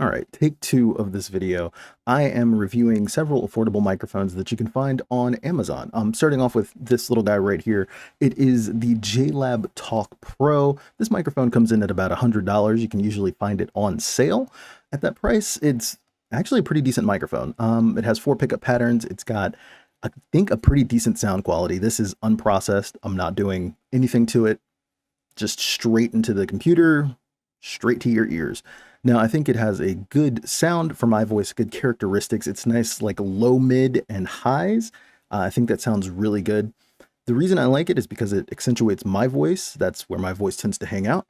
All right, take two of this video. I am reviewing several affordable microphones that you can find on Amazon. Starting off with this little guy right here. It is the JLab Talk Pro. This microphone comes in at about $100. You can usually find it on sale. At that price, it's actually a pretty decent microphone. It has 4 pickup patterns. It's got, I think, a pretty decent sound quality. This is unprocessed. I'm not doing anything to it. Just straight into the computer, straight to your ears. Now, I think it has a good sound for my voice, good characteristics. It's nice, like low, mid, and highs. I think that sounds really good. The reason I like it is because it accentuates my voice. That's where my voice tends to hang out.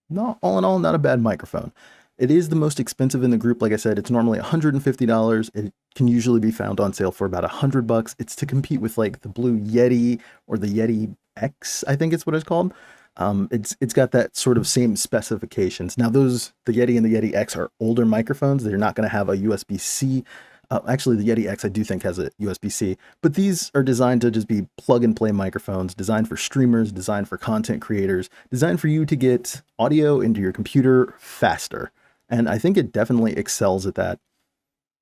Not all in all, not a bad microphone. It is the most expensive in the group. Like I said, it's normally $150. It can usually be found on sale for about $100. It's to compete with like the Blue Yeti or the Yeti X, I think it's what it's called. It's got that sort of same specifications. Now, the Yeti and the Yeti X are older microphones. They're not going to have a USB-C. Actually, the Yeti X I do think has a USB-C, but these are designed to just be plug-and-play microphones, designed for streamers, designed for content creators, designed for you to get audio into your computer faster. And I think it definitely excels at that.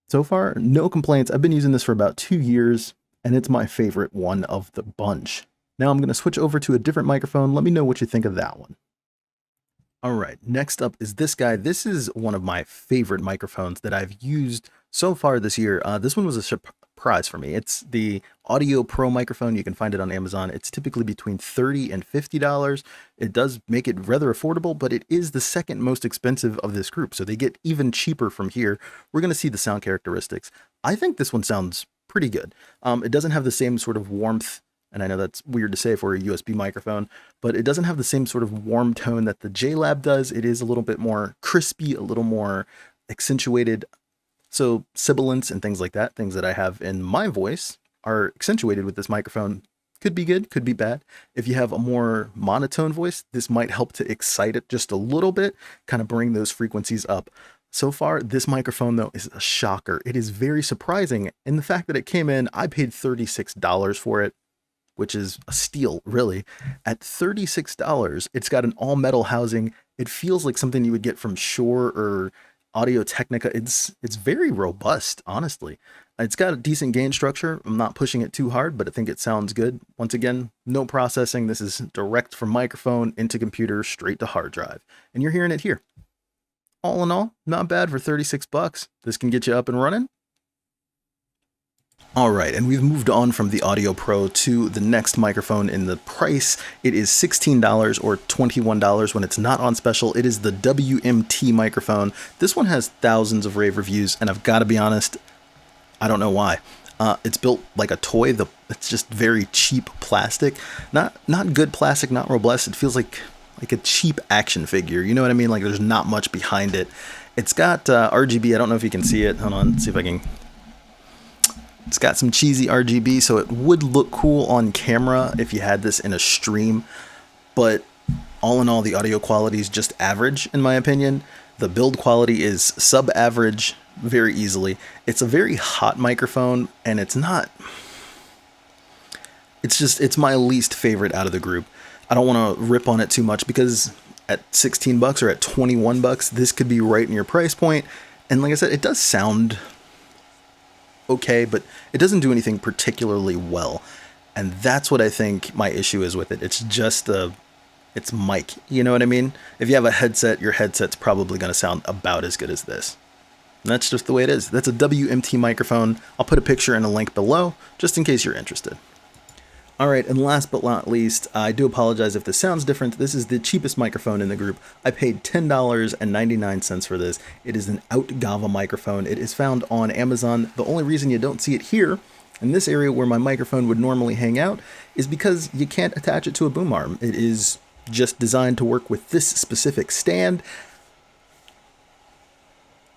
So far, no complaints. I've been using this for about 2 years, and it's my favorite one of the bunch. Now I'm going to switch over to a different microphone. Let me know what you think of that one. All right, next up is this guy. This is one of my favorite microphones that I've used so far this year. This one was a surprise for me. It's the Audio Pro microphone. You can find it on Amazon. It's typically between $30 and $50. It does make it rather affordable, but it is the second most expensive of this group. So they get even cheaper from here. We're going to see the sound characteristics. I think this one sounds pretty good. It doesn't have the same sort of warmth, and I know that's weird to say for a USB microphone, but it doesn't have the same sort of warm tone that the JLab does. It is a little bit more crispy, a little more accentuated. So sibilance and things like that, things that I have in my voice, are accentuated with this microphone. Could be good, could be bad. If you have a more monotone voice, this might help to excite it just a little bit, kind of bring those frequencies up. So far, this microphone, though, is a shocker. It is very surprising. And the fact that it came in, I paid $36 for it, which is a steal, really. At $36, it's got an all-metal housing. It feels like something you would get from Shure or Audio-Technica. It's very robust, honestly. It's got a decent gain structure. I'm not pushing it too hard, but I think it sounds good. Once again, no processing. This is direct from microphone into computer, straight to hard drive. And you're hearing it here. All in all, not bad for 36 bucks. This can get you up and running. All right, and we've moved on from the Audio Pro to the next microphone in the price. It is $16 or $21 when it's not on special. It is the WMT microphone. This one has thousands of rave reviews, and I've got to be honest, I don't know why. It's built like a toy. It's just very cheap plastic. Not good plastic, not robust. It feels like a cheap action figure. You know what I mean? Like there's not much behind it. It's got RGB. I don't know if you can see it. Hold on, see if I can. It's got some cheesy RGB, so it would look cool on camera if you had this in a stream, but all in all, the audio quality is just average, in my opinion. The build quality is sub-average very easily. It's a very hot microphone, and it's my least favorite out of the group. I don't want to rip on it too much because at 16 bucks or at 21 bucks, this could be right in your price point. And like I said, it does sound okay, but it doesn't do anything particularly well. And that's what I think my issue is with it. It's just it's mic. You know what I mean? If you have a headset, your headset's probably going to sound about as good as this. And that's just the way it is. That's a WMT microphone. I'll put a picture and a link below, just in case you're interested. All right, and last but not least, I do apologize if this sounds different. This is the cheapest microphone in the group. I paid $10.99 for this. It is an Outgava microphone. It is found on Amazon. The only reason you don't see it here, in this area where my microphone would normally hang out, is because you can't attach it to a boom arm. It is just designed to work with this specific stand.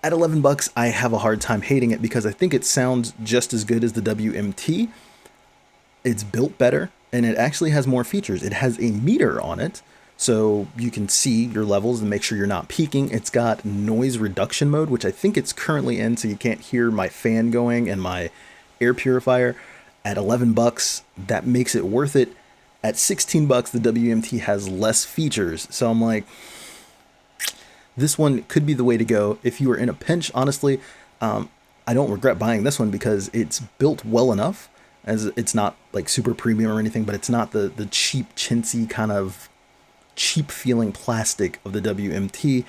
At 11 bucks, I have a hard time hating it because I think it sounds just as good as the WMT. It's built better, and it actually has more features. It has a meter on it, so you can see your levels and make sure you're not peaking. It's got noise reduction mode, which I think it's currently in, so you can't hear my fan going and my air purifier. At 11 bucks, that makes it worth it. At 16 bucks, the WMT has less features, so I'm like, this one could be the way to go if you are in a pinch. Honestly, I don't regret buying this one because it's built well enough, as it's not like super premium or anything, but it's not the cheap, chintzy kind of cheap feeling plastic of the WMT.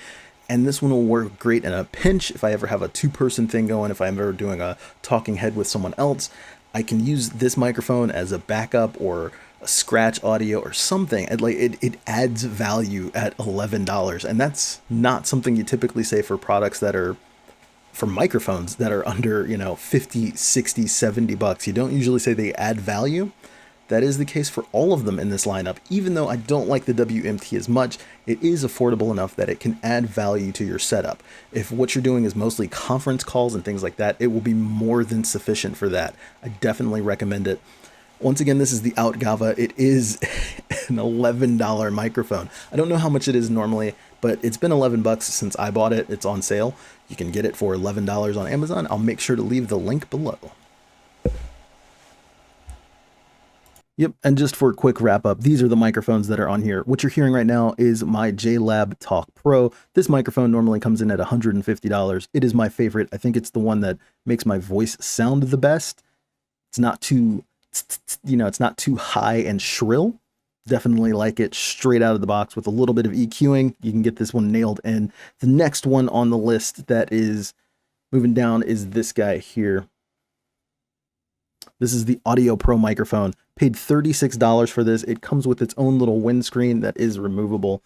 And this one will work great in a pinch. If I ever have a 2-person thing going, if I'm ever doing a talking head with someone else, I can use this microphone as a backup or a scratch audio or something. And like it adds value at $11. And that's not something you typically say for products that are, for microphones that are under, 50, 60, 70 bucks. You don't usually say they add value. That is the case for all of them in this lineup. Even though I don't like the WMT as much, it is affordable enough that it can add value to your setup. If what you're doing is mostly conference calls and things like that, it will be more than sufficient for that. I definitely recommend it. Once again, this is the Outgava. It is an $11 microphone. I don't know how much it is normally, but it's been 11 bucks since I bought it. It's on sale. You can get it for $11 on Amazon. I'll make sure to leave the link below. Yep, and just for a quick wrap up, these are the microphones that are on here. What you're hearing right now is my JLab Talk Pro. This microphone normally comes in at $150. It is my favorite. I think it's the one that makes my voice sound the best. It's not too, it's not too high and shrill. Definitely like it straight out of the box with a little bit of EQing. You can get this one nailed in. The next one on the list that is moving down is this guy here. This is the Audio Pro microphone. Paid $36 for this. It comes with its own little windscreen that is removable.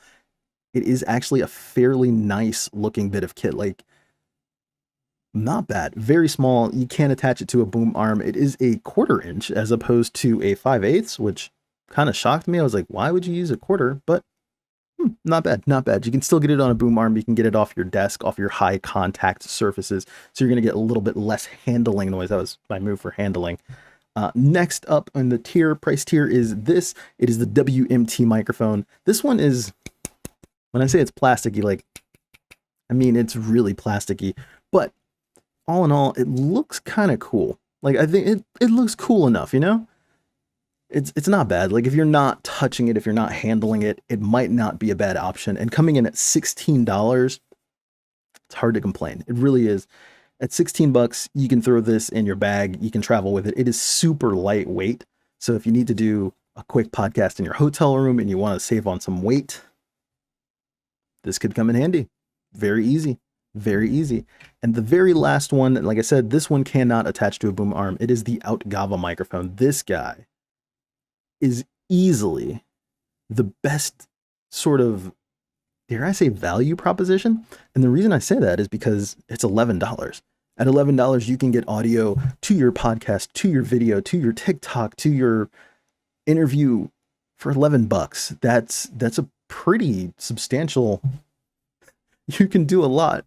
It is actually a fairly nice looking bit of kit. Like, not bad. Very small. You can't attach it to a boom arm. It is a 1/4 inch as opposed to a 5/8, which kind of shocked me. I was like, why would you use a 1/4? But not bad, not bad. You can still get it on a boom arm. You can get it off your desk, off your high contact surfaces. So you're going to get a little bit less handling noise. That was my move for handling. Next up on the price tier is this. It is the WMT microphone. This one is, when I say it's plasticky, like, I mean, it's really plasticky, but all in all, it looks kind of cool. Like, I think it looks cool enough, It's not bad. Like, if you're not touching it, if you're not handling it, it might not be a bad option. And coming in at $16, it's hard to complain. It really is. At 16 bucks, you can throw this in your bag. You can travel with it. It is super lightweight. So if you need to do a quick podcast in your hotel room and you want to save on some weight, this could come in handy. Very easy. Very easy. And the very last one, like I said, this one cannot attach to a boom arm. It is the Outgava microphone. This guy is easily the best sort of, dare I say, value proposition. And the reason I say that is because it's $11. At $11, you can get audio to your podcast, to your video, to your TikTok, to your interview for 11 bucks. That's a pretty substantial, you can do a lot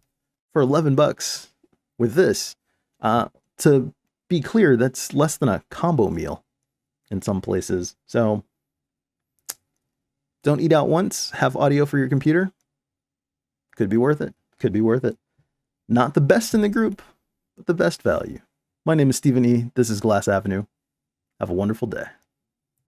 for 11 bucks with this. To be clear, that's less than a combo meal in some places. So don't eat out once, have audio for your computer. Could be worth it. Could be worth it. Not the best in the group, but the best value. My name is Stephen E. This is Glass Avenue. Have a wonderful day.